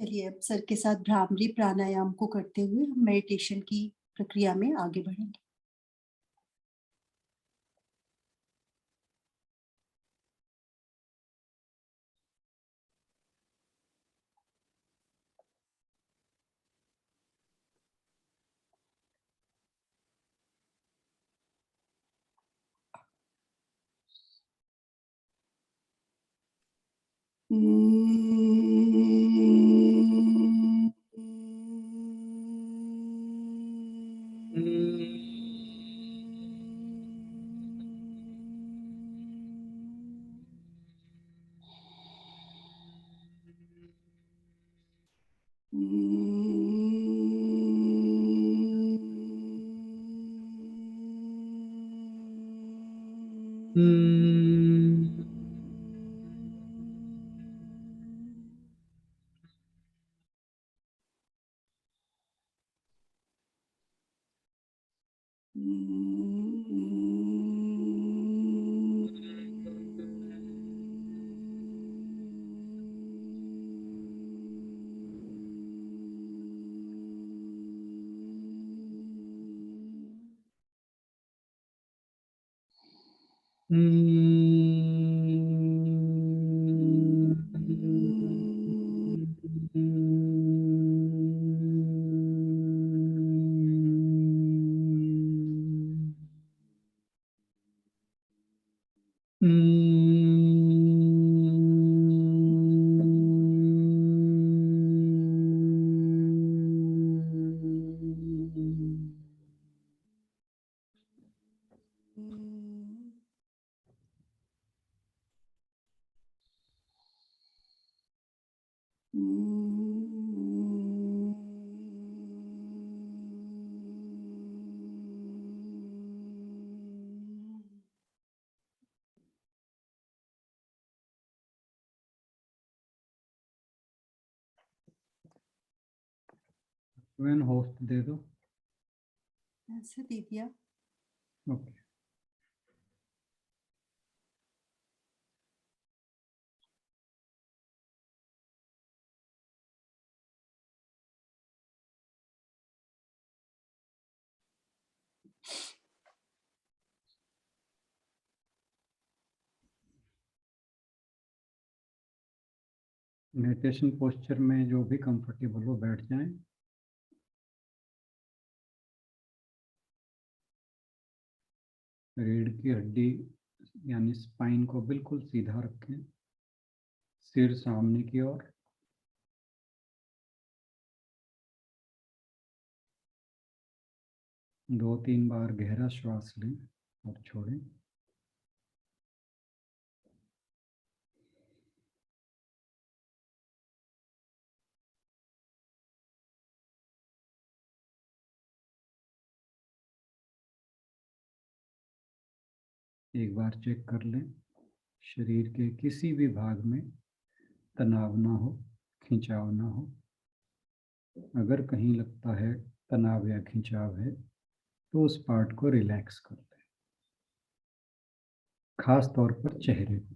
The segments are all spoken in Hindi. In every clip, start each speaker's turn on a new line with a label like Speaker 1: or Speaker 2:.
Speaker 1: चलिए अब सर के साथ भ्रामरी प्राणायाम को करते हुए हम मेडिटेशन की प्रक्रिया में आगे बढ़ेंगे।
Speaker 2: वेन होस्ट दे दो।
Speaker 1: ऐसे दे दिया।
Speaker 2: ओके। मेडिटेशन पोस्चर में जो भी कंफर्टेबल हो बैठ जाएं। रीढ़ की हड्डी यानी स्पाइन को बिल्कुल सीधा रखें, सिर सामने की ओर। दो तीन बार गहरा श्वास लें और छोड़ें। एक बार चेक कर लें शरीर के किसी भी भाग में तनाव ना हो, खिंचाव ना हो। अगर कहीं लगता है तनाव या खिंचाव है तो उस पार्ट को रिलैक्स कर लें, खास तौर पर चेहरे को।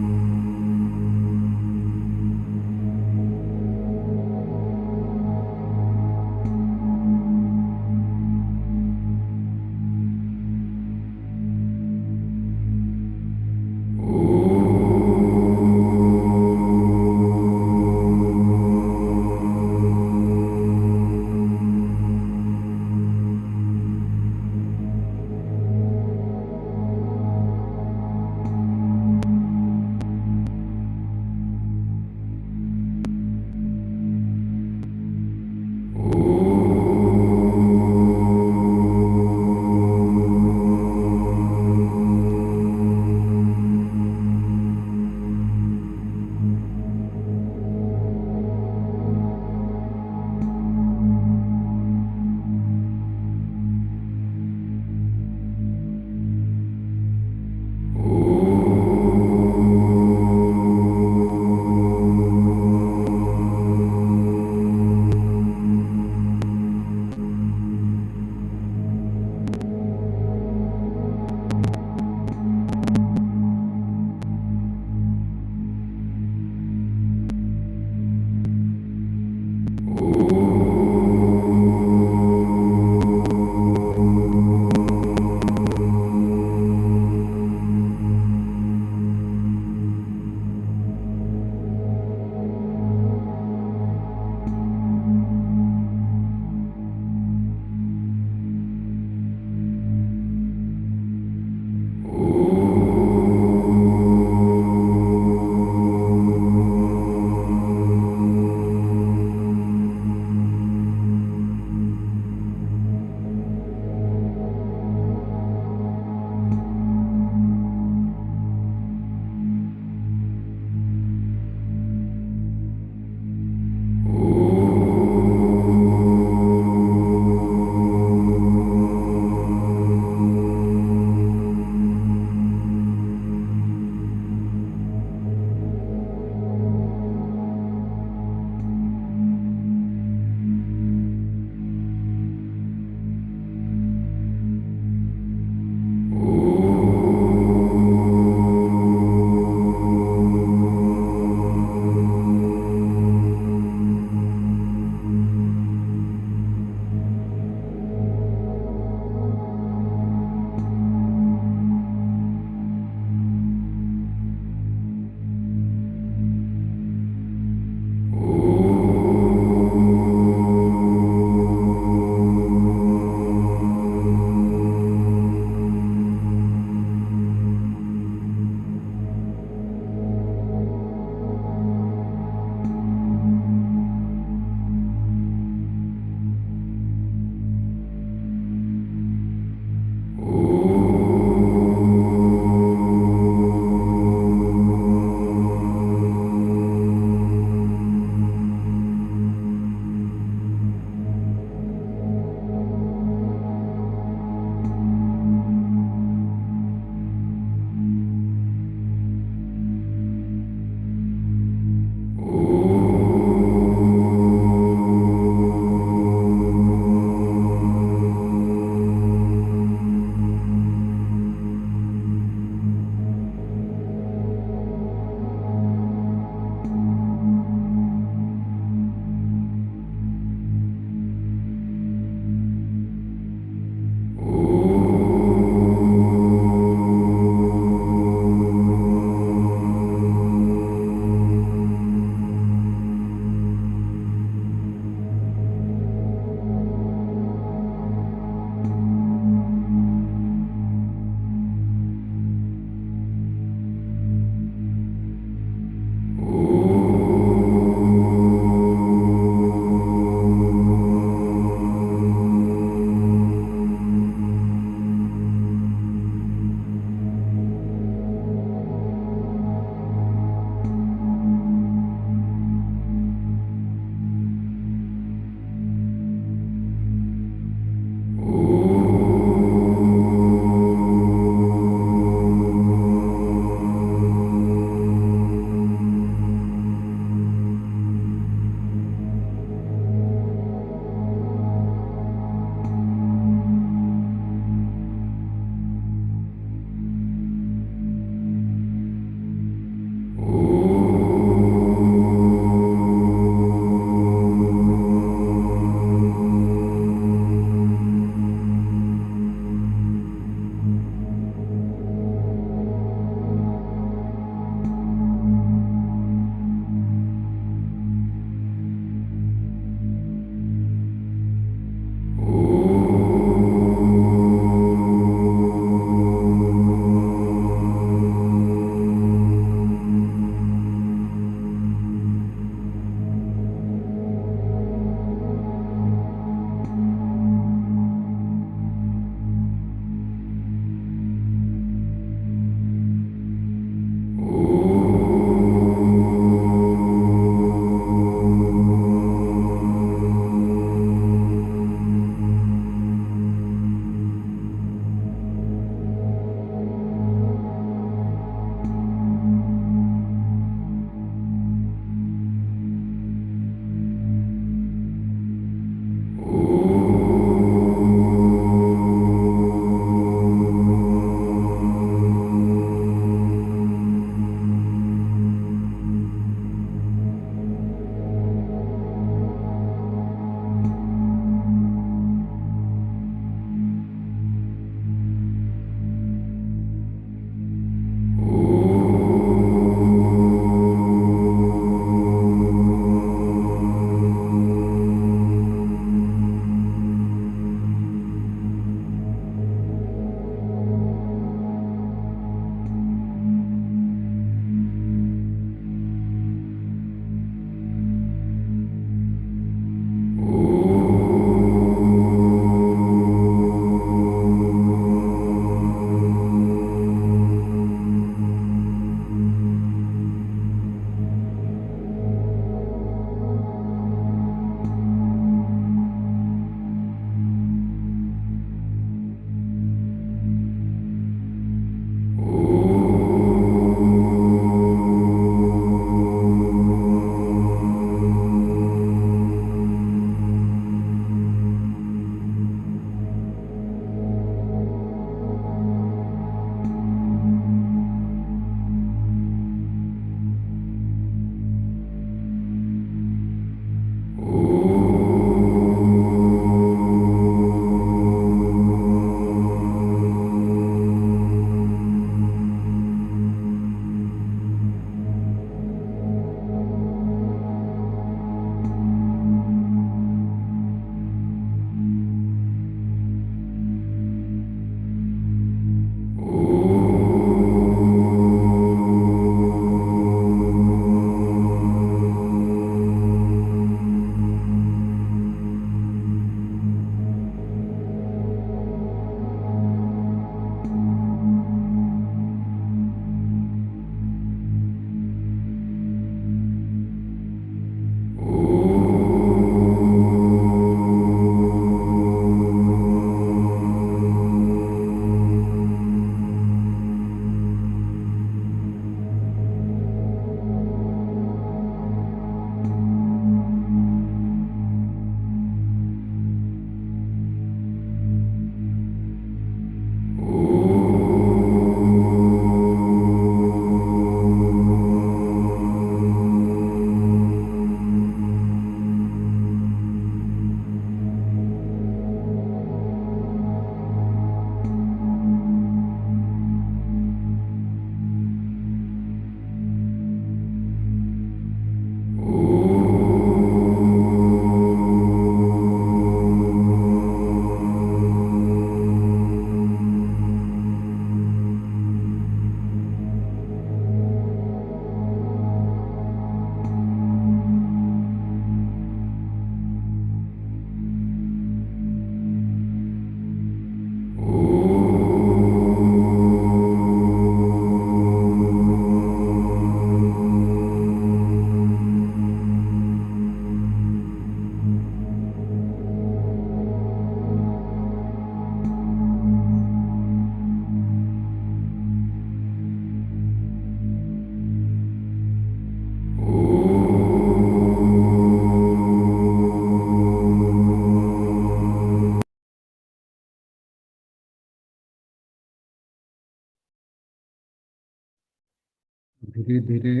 Speaker 2: धीरे धीरे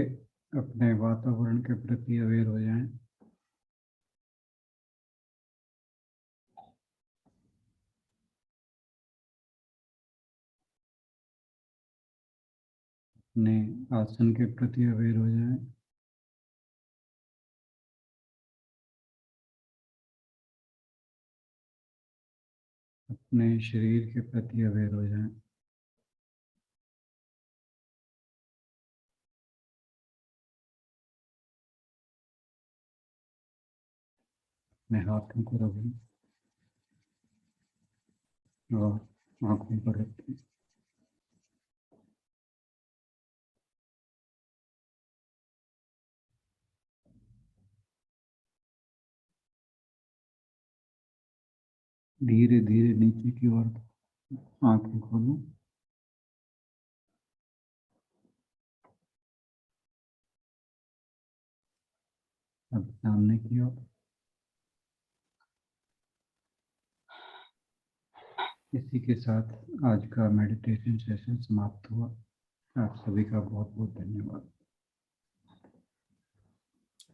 Speaker 2: अपने वातावरण के प्रति अवेयर हो जाएं। अपने आसन के प्रति अवेयर हो जाएं। अपने शरीर के प्रति अवेयर हो जाएं। अपने हाथों को रखें और आंखों पर रखें। धीरे धीरे नीचे की ओर आंखें खोलो। अब सामने की ओर। इसी के साथ आज का मेडिटेशन सेशन समाप्त हुआ। आप सभी का बहुत बहुत धन्यवाद।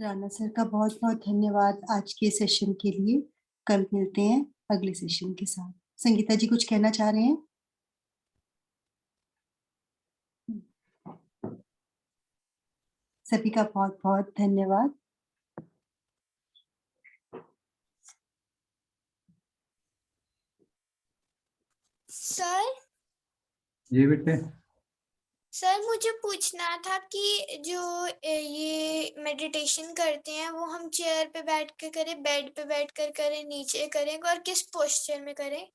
Speaker 1: राणा सर का बहुत बहुत धन्यवाद आज के सेशन के लिए। कल मिलते हैं अगले सेशन के साथ। संगीता जी कुछ कहना चाह रहे हैं? सभी का बहुत बहुत धन्यवाद।
Speaker 3: सर
Speaker 2: जी बेटे।
Speaker 3: सर मुझे पूछना था कि जो ये मेडिटेशन करते हैं वो हम चेयर पे बैठ कर करें, बेड पे बैठ कर करें, नीचे करें और किस पोस्चर में करें?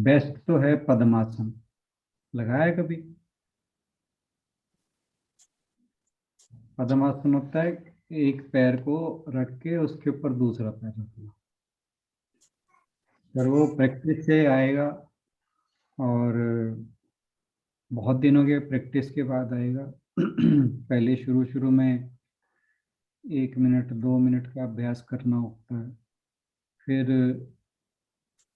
Speaker 2: बेस्ट तो है पद्मासन। लगाया कभी? पद्मासन होता है एक पैर को रख के उसके ऊपर दूसरा पैर रखना। पर वो प्रैक्टिस से आएगा और बहुत दिनों के प्रैक्टिस के बाद आएगा। पहले शुरू शुरू में 1 मिनट 2 मिनट का अभ्यास करना होता है। फिर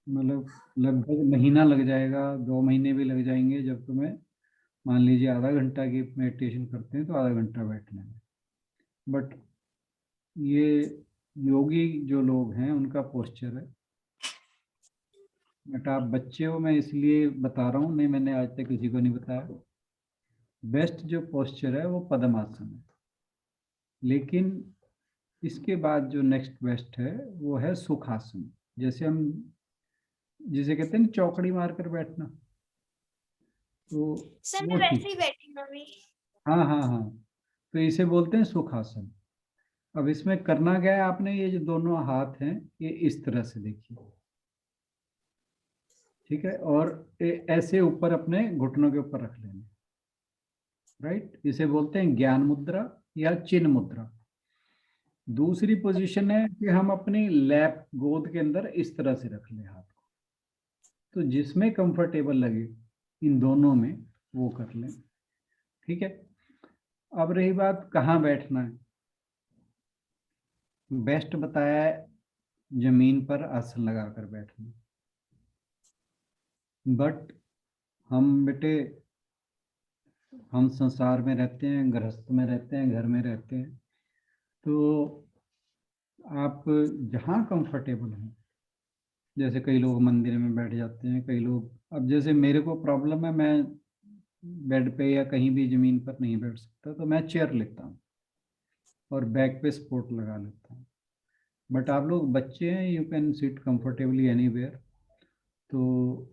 Speaker 2: मतलब लगभग महीना लग जाएगा, 2 महीने भी लग जाएंगे। जब तुम्हें मान लीजिए आधा घंटा की मेडिटेशन करते हैं तो आधा घंटा बैठने में। बट ये योगी जो लोग हैं उनका पोस्चर है। बट आप बच्चे हो, मैं इसलिए बता रहा हूँ, नहीं मैंने आज तक किसी को नहीं बताया। बेस्ट जो पोस्चर है वो पद्मासन है, लेकिन इसके बाद जो नेक्स्ट बेस्ट है वो है सुखासन। जैसे हम जिसे कहते हैं चौकड़ी मारकर बैठना, तो
Speaker 3: सर
Speaker 2: वो
Speaker 3: मैं वैसे
Speaker 2: ठीक।
Speaker 3: ही बैठी हूँ अभी।
Speaker 2: हाँ हाँ हाँ, तो इसे बोलते हैं सुखासन। अब इसमें करना क्या है, आपने ये जो दोनों हाथ हैं ये इस तरह से देखिए, ठीक है, और ऐसे ऊपर अपने घुटनों के ऊपर रख लेना, राइट। इसे बोलते हैं ज्ञान मुद्रा या चिन्ह मुद्रा। दूसरी पोजीशन है कि हम अपनी लैप गोद के अंदर इस तरह से रख लें हाथ को। तो जिसमें कंफर्टेबल लगे इन दोनों में वो कर लें, ठीक है। अब रही बात कहाँ बैठना है, बेस्ट बताया है जमीन पर आसन लगाकर बैठना। बट हम बेटे, हम संसार में रहते हैं, गृहस्थ में रहते हैं, घर में रहते हैं, तो आप जहाँ कंफर्टेबल हैं, जैसे कई लोग मंदिर में बैठ जाते हैं, कई लोग, अब जैसे मेरे को प्रॉब्लम है, मैं बेड पे या कहीं भी जमीन पर नहीं बैठ सकता, तो मैं चेयर लेता हूँ और बैक पे सपोर्ट लगा लेता हूँ। बट आप लोग बच्चे हैं, you can sit comfortably anywhere. तो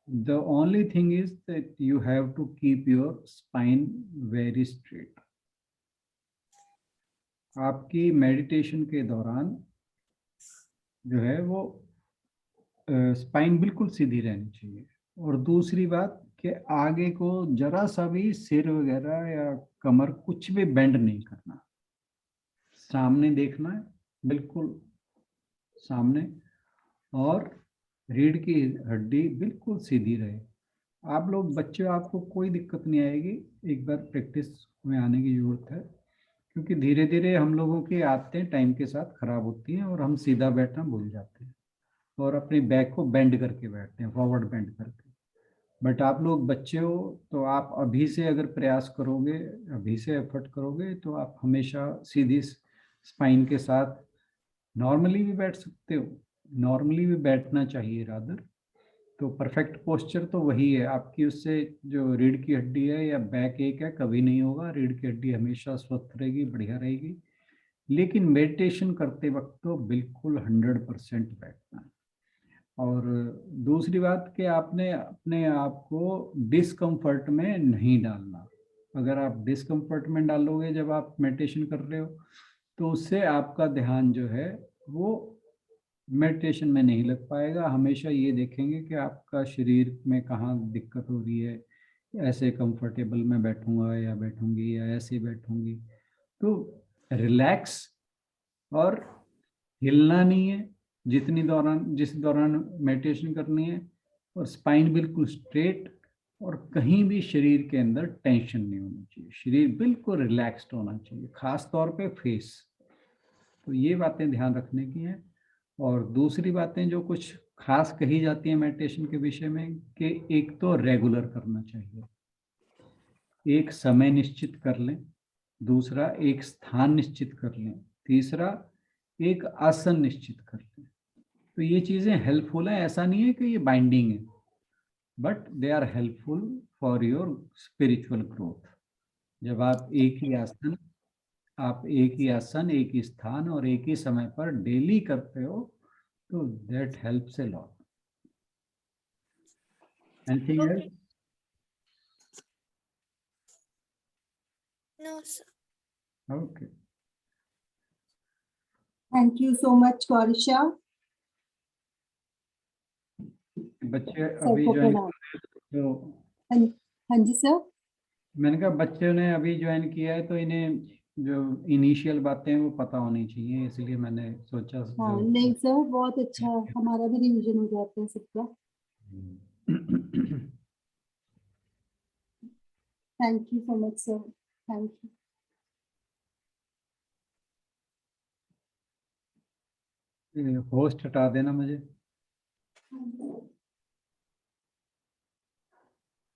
Speaker 2: the only thing is that you have to keep your spine very straight. आपकी मेडिटेशन के दौरान जो है वो स्पाइन बिल्कुल सीधी रहनी चाहिए। और दूसरी बात कि आगे को जरा सा भी सिर वगैरह या कमर कुछ भी बेंड नहीं करना, सामने देखना है, बिल्कुल सामने, और रीढ़ की हड्डी बिल्कुल सीधी रहे। आप लोग बच्चे, आपको कोई दिक्कत नहीं आएगी, एक बार प्रैक्टिस में आने की जरूरत है, क्योंकि धीरे धीरे हम लोगों की आदतें टाइम के साथ खराब होती हैं और हम सीधा बैठना भूल जाते हैं और अपनी बैक को बेंड करके बैठते हैं, फॉरवर्ड बेंड करके। बट आप लोग बच्चे हो, तो आप अभी से अगर प्रयास करोगे, अभी से एफर्ट करोगे, तो आप हमेशा सीधी स्पाइन के साथ नॉर्मली भी बैठ सकते हो, नॉर्मली भी बैठना चाहिए रादर। तो परफेक्ट पोस्चर तो वही है आपकी, उससे जो रीढ़ की हड्डी है या बैक एक है कभी नहीं होगा, रीढ़ की हड्डी हमेशा स्वस्थ रहेगी, बढ़िया रहेगी। लेकिन मेडिटेशन करते वक्त तो बिल्कुल 100% बैठना है। और दूसरी बात कि आपने अपने आप को डिस्कम्फर्ट में नहीं डालना। अगर आप डिस्कम्फर्ट में डालोगे जब आप मेडिटेशन कर रहे हो, तो उससे आपका ध्यान जो है वो मेडिटेशन में नहीं लग पाएगा। हमेशा ये देखेंगे कि आपका शरीर में कहाँ दिक्कत हो रही है, ऐसे कंफर्टेबल में बैठूंगा या बैठूंगी या ऐसे बैठूंगी। तो रिलैक्स और हिलना नहीं है जिस दौरान मेडिटेशन करनी है, और स्पाइन बिल्कुल स्ट्रेट, और कहीं भी शरीर के अंदर टेंशन नहीं होनी चाहिए, शरीर बिल्कुल रिलैक्स्ड होना चाहिए, खास तौर पे फेस। तो ये बातें ध्यान रखने की हैं। और दूसरी बातें जो कुछ खास कही जाती हैं मेडिटेशन के विषय में, कि एक तो रेगुलर करना चाहिए, एक समय निश्चित कर लें, दूसरा एक स्थान निश्चित कर लें, तीसरा एक आसन निश्चित कर लें। तो ये चीजें हेल्पफुल है, ऐसा नहीं है कि ये बाइंडिंग है, but they are helpful for your spiritual growth. जब आप एक ही आसन, एक ही स्थान और एक ही समय पर डेली करते हो, तो that helps a lot. Anything
Speaker 3: Okay.
Speaker 2: Else?
Speaker 3: No, sir.
Speaker 2: Okay.
Speaker 1: Thank you so much Gaurisha.
Speaker 2: बच्चे
Speaker 1: सर
Speaker 2: अभी
Speaker 1: को
Speaker 2: ज्वाइन
Speaker 1: प्रणाम।
Speaker 2: कर रहे हैं, तो
Speaker 1: हाँ हाँ जी सर।
Speaker 2: मैंने कहा बच्चों ने अभी ज्वाइन किया है, तो इन्हें जो इनिशियल बातें हैं वो पता होनी चाहिए, इसलिए मैंने सोचा
Speaker 1: हाँ
Speaker 2: जो
Speaker 1: नहीं सर, बहुत अच्छा, हमारा भी रिवीजन हो जाता है सबका। Thank you so much sir, thank you.
Speaker 2: Host हटा देना मुझे।